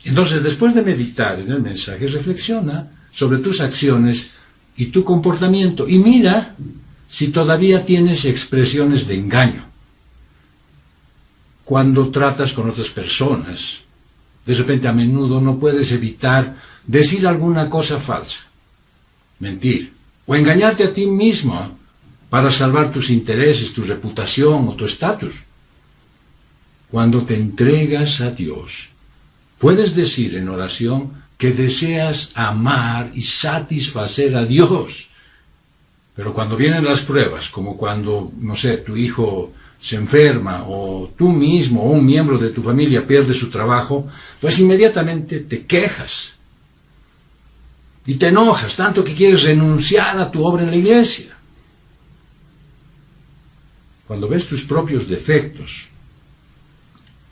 Entonces, después de meditar en el mensaje, reflexiona sobre tus acciones y tu comportamiento y mira si todavía tienes expresiones de engaño. Cuando tratas con otras personas, de repente a menudo no puedes evitar decir alguna cosa falsa, mentir o engañarte a ti mismo para salvar tus intereses, tu reputación o tu estatus. Cuando te entregas a Dios, puedes decir en oración que deseas amar y satisfacer a Dios. Pero cuando vienen las pruebas, como cuando, no sé, tu hijo se enferma o tú mismo o un miembro de tu familia pierde su trabajo, pues inmediatamente te quejas y te enojas tanto que quieres renunciar a tu obra en la iglesia. Cuando ves tus propios defectos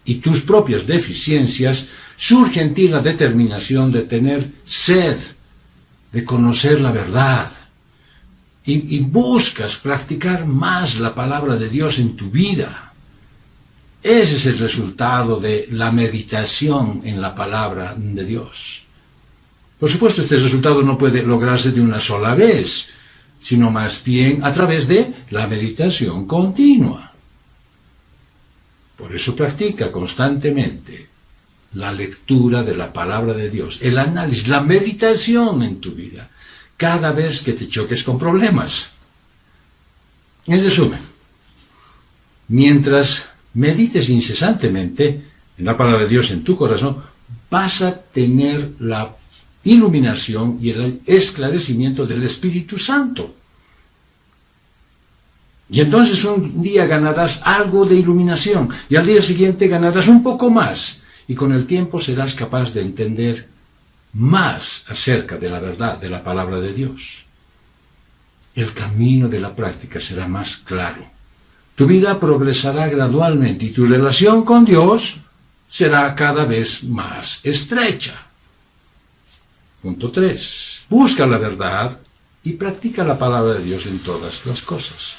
y tus propias deficiencias, surge en ti la determinación de tener sed, de conocer la verdad, y buscas practicar más la palabra de Dios en tu vida. Ese es el resultado de la meditación en la palabra de Dios. Por supuesto, este resultado no puede lograrse de una sola vez, sino más bien a través de la meditación continua. Por eso practica constantemente la lectura de la palabra de Dios, el análisis, la meditación en tu vida, cada vez que te choques con problemas. En resumen, mientras medites incesantemente en la palabra de Dios en tu corazón, vas a tener la iluminación y el esclarecimiento del Espíritu Santo. Y entonces un día ganarás algo de iluminación y al día siguiente ganarás un poco más. Y con el tiempo serás capaz de entender más acerca de la verdad de la palabra de Dios. El camino de la práctica será más claro. Tu vida progresará gradualmente y tu relación con Dios será cada vez más estrecha. Punto 3. Busca la verdad y practica la palabra de Dios en todas las cosas.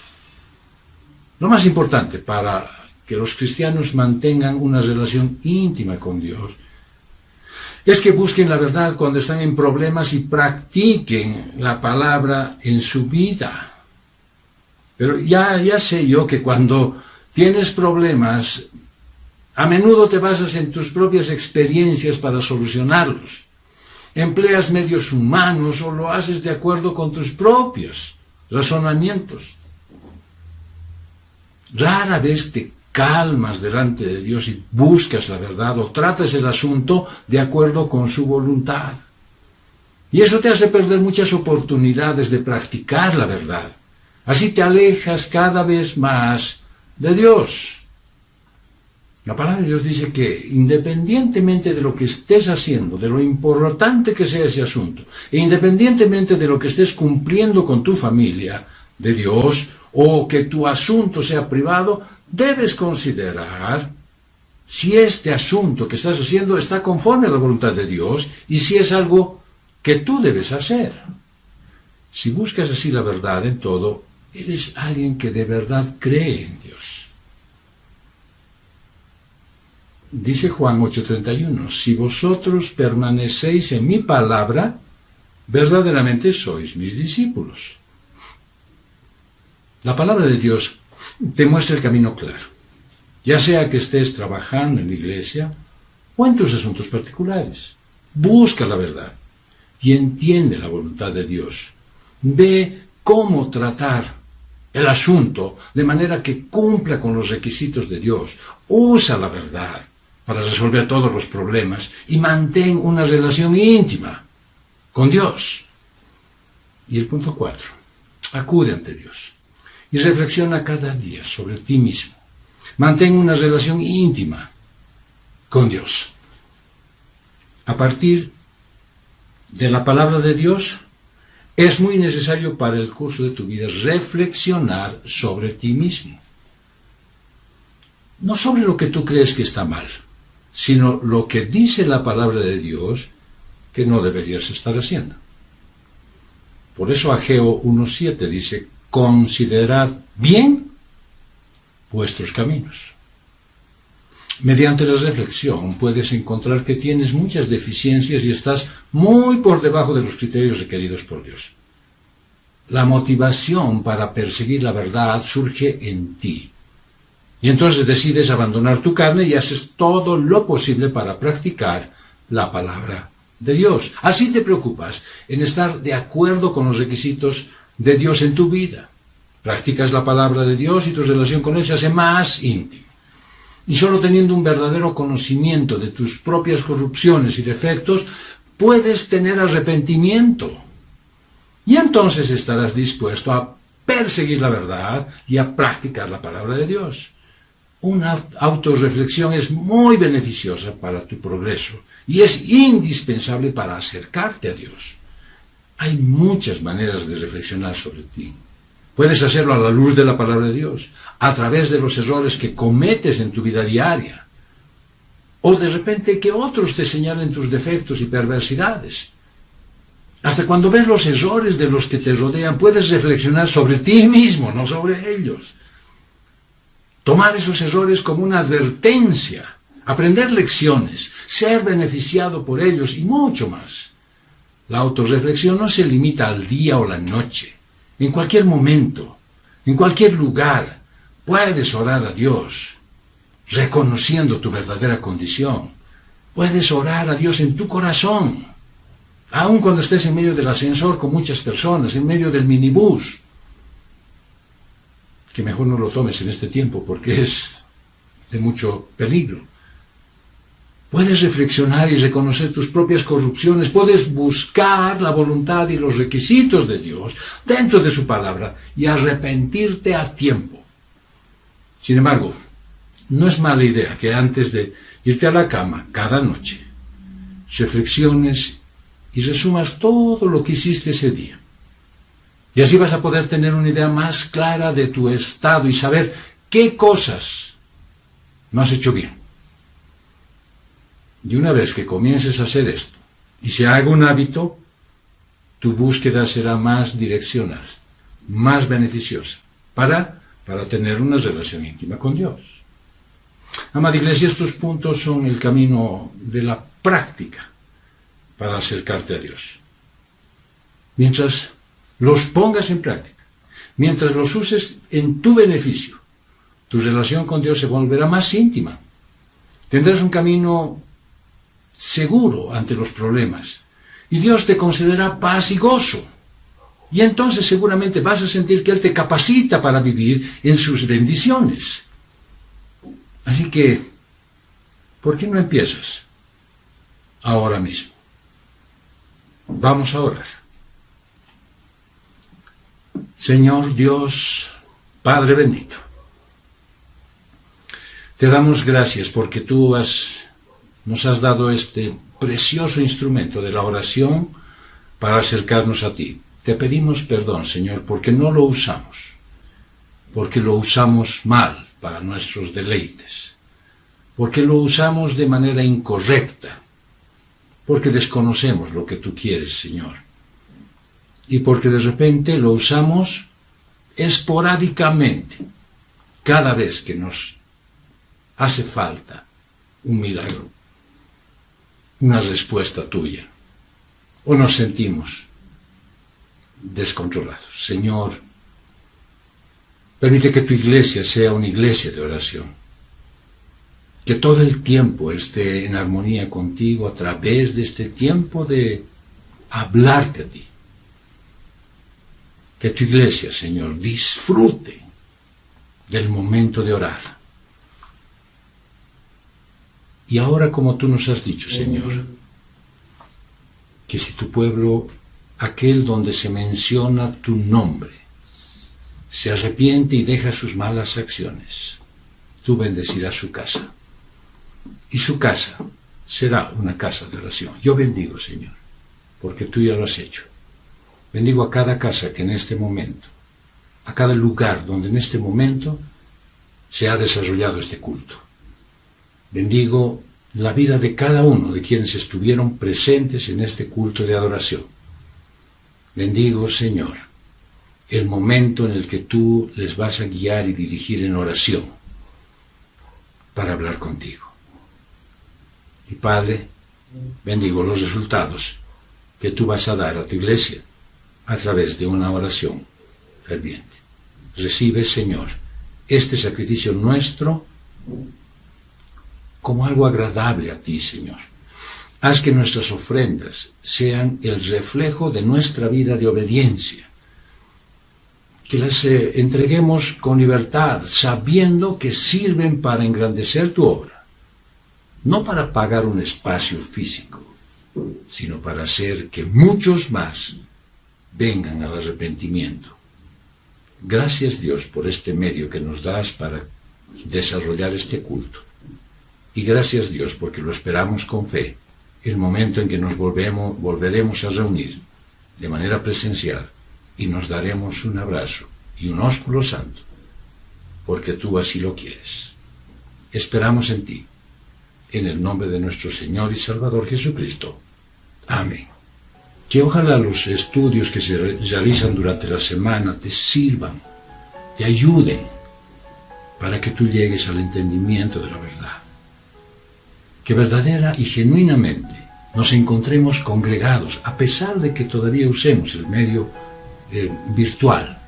Lo más importante para que los cristianos mantengan una relación íntima con Dios es que busquen la verdad cuando están en problemas y practiquen la palabra en su vida. Pero ya sé yo que cuando tienes problemas, a menudo te basas en tus propias experiencias para solucionarlos. Empleas medios humanos o lo haces de acuerdo con tus propios razonamientos. Rara vez te calmas delante de Dios y buscas la verdad o tratas el asunto de acuerdo con su voluntad. Y eso te hace perder muchas oportunidades de practicar la verdad. Así te alejas cada vez más de Dios. La palabra de Dios dice que independientemente de lo que estés haciendo, de lo importante que sea ese asunto, e independientemente de lo que estés cumpliendo con tu familia, de Dios, o que tu asunto sea privado, debes considerar si este asunto que estás haciendo está conforme a la voluntad de Dios y si es algo que tú debes hacer. Si buscas así la verdad en todo, eres alguien que de verdad cree en Dios. Dice Juan 8:31, si vosotros permanecéis en mi palabra, verdaderamente sois mis discípulos. La palabra de Dios te muestra el camino claro, ya sea que estés trabajando en la iglesia o en tus asuntos particulares. Busca la verdad y entiende la voluntad de Dios. Ve cómo tratar el asunto de manera que cumpla con los requisitos de Dios. Usa la verdad para resolver todos los problemas y mantén una relación íntima con Dios. Y el punto 4, acude ante Dios y reflexiona cada día sobre ti mismo. Mantén una relación íntima con Dios. A partir de la palabra de Dios, es muy necesario para el curso de tu vida reflexionar sobre ti mismo. No sobre lo que tú crees que está mal, sino lo que dice la palabra de Dios que no deberías estar haciendo. Por eso Ageo 1:7 dice, considerad bien vuestros caminos. Mediante la reflexión puedes encontrar que tienes muchas deficiencias y estás muy por debajo de los criterios requeridos por Dios. La motivación para perseguir la verdad surge en ti. Y entonces decides abandonar tu carne y haces todo lo posible para practicar la palabra de Dios. Así te preocupas en estar de acuerdo con los requisitos de Dios en tu vida. Practicas la palabra de Dios y tu relación con Él se hace más íntima. Y solo teniendo un verdadero conocimiento de tus propias corrupciones y defectos, puedes tener arrepentimiento. Y entonces estarás dispuesto a perseguir la verdad y a practicar la palabra de Dios. Una autorreflexión es muy beneficiosa para tu progreso y es indispensable para acercarte a Dios. Hay muchas maneras de reflexionar sobre ti. Puedes hacerlo a la luz de la palabra de Dios, a través de los errores que cometes en tu vida diaria, o de repente que otros te señalen tus defectos y perversidades. Hasta cuando ves los errores de los que te rodean, puedes reflexionar sobre ti mismo, no sobre ellos. Tomar esos errores como una advertencia, aprender lecciones, ser beneficiado por ellos y mucho más. La autorreflexión no se limita al día o la noche. En cualquier momento, en cualquier lugar, puedes orar a Dios, reconociendo tu verdadera condición. Puedes orar a Dios en tu corazón, aun cuando estés en medio del ascensor con muchas personas, en medio del minibús. que mejor no lo tomes en este tiempo porque es de mucho peligro. Puedes reflexionar y reconocer tus propias corrupciones, puedes buscar la voluntad y los requisitos de Dios dentro de su palabra y arrepentirte a tiempo. Sin embargo, no es mala idea que antes de irte a la cama cada noche, reflexiones y resumas todo lo que hiciste ese día. Y así vas a poder tener una idea más clara de tu estado y saber qué cosas no has hecho bien. Y una vez que comiences a hacer esto y se haga un hábito, tu búsqueda será más direccional, más beneficiosa para tener una relación íntima con Dios. Amada Iglesia, estos puntos son el camino de la práctica para acercarte a Dios. Mientras los pongas en práctica, mientras los uses en tu beneficio, tu relación con Dios se volverá más íntima. Tendrás un camino seguro ante los problemas y Dios te concederá paz y gozo. Y entonces seguramente vas a sentir que Él te capacita para vivir en sus bendiciones. Así que, ¿por qué no empiezas ahora mismo? Vamos a orar. Señor Dios, Padre bendito, te damos gracias porque tú nos has dado este precioso instrumento de la oración para acercarnos a ti. Te pedimos perdón, Señor, porque no lo usamos, porque lo usamos mal para nuestros deleites, porque lo usamos de manera incorrecta, porque desconocemos lo que tú quieres, Señor, y porque de repente lo usamos esporádicamente, cada vez que nos hace falta un milagro, una respuesta tuya, o nos sentimos descontrolados. Señor, permite que tu iglesia sea una iglesia de oración, que todo el tiempo esté en armonía contigo a través de este tiempo de hablarte a ti. Que tu iglesia, Señor, disfrute del momento de orar. Y ahora, como tú nos has dicho, Señor, que si tu pueblo, aquel donde se menciona tu nombre, se arrepiente y deja sus malas acciones, tú bendecirás su casa. Y su casa será una casa de oración. Yo bendigo, Señor, porque tú ya lo has hecho. Bendigo a cada casa que en este momento, a cada lugar donde en este momento se ha desarrollado este culto. Bendigo la vida de cada uno de quienes estuvieron presentes en este culto de adoración. Bendigo, Señor, el momento en el que tú les vas a guiar y dirigir en oración para hablar contigo. Y Padre, bendigo los resultados que tú vas a dar a tu iglesia a través de una oración ferviente. Recibe, Señor, este sacrificio nuestro como algo agradable a ti, Señor. Haz que nuestras ofrendas sean el reflejo de nuestra vida de obediencia. Que las entreguemos con libertad, sabiendo que sirven para engrandecer tu obra. No para pagar un espacio físico, sino para hacer que muchos más vengan al arrepentimiento. Gracias, Dios, por este medio que nos das para desarrollar este culto. Y gracias, Dios, porque lo esperamos con fe, el momento en que nos volveremos a reunir de manera presencial y nos daremos un abrazo y un ósculo santo, porque tú así lo quieres. Esperamos en ti, en el nombre de nuestro Señor y Salvador Jesucristo. Amén. Que ojalá los estudios que se realizan durante la semana te sirvan, te ayuden, para que tú llegues al entendimiento de la verdad. Que verdadera y genuinamente nos encontremos congregados, a pesar de que todavía usemos el medio virtual.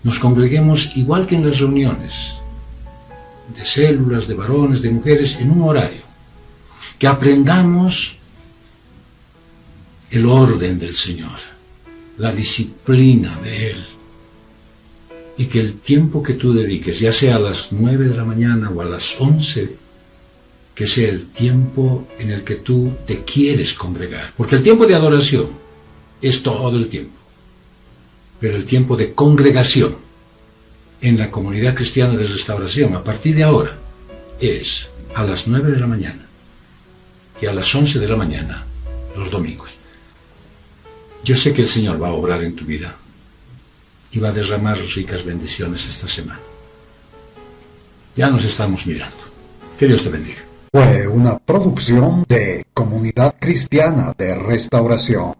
Nos congreguemos igual que en las reuniones de células, de varones, de mujeres, en un horario. Que aprendamos el orden del Señor, la disciplina de Él, y que el tiempo que tú dediques, ya sea a las 9 de la mañana o a las 11, que sea el tiempo en el que tú te quieres congregar. Porque el tiempo de adoración es todo el tiempo. Pero el tiempo de congregación en la comunidad cristiana de restauración, a partir de ahora, es a las 9 de la mañana y a las 11 de la mañana, los domingos. Yo sé que el Señor va a obrar en tu vida y va a derramar ricas bendiciones esta semana. Ya nos estamos mirando. Que Dios te bendiga. Fue una producción de Comunidad Cristiana de Restauración.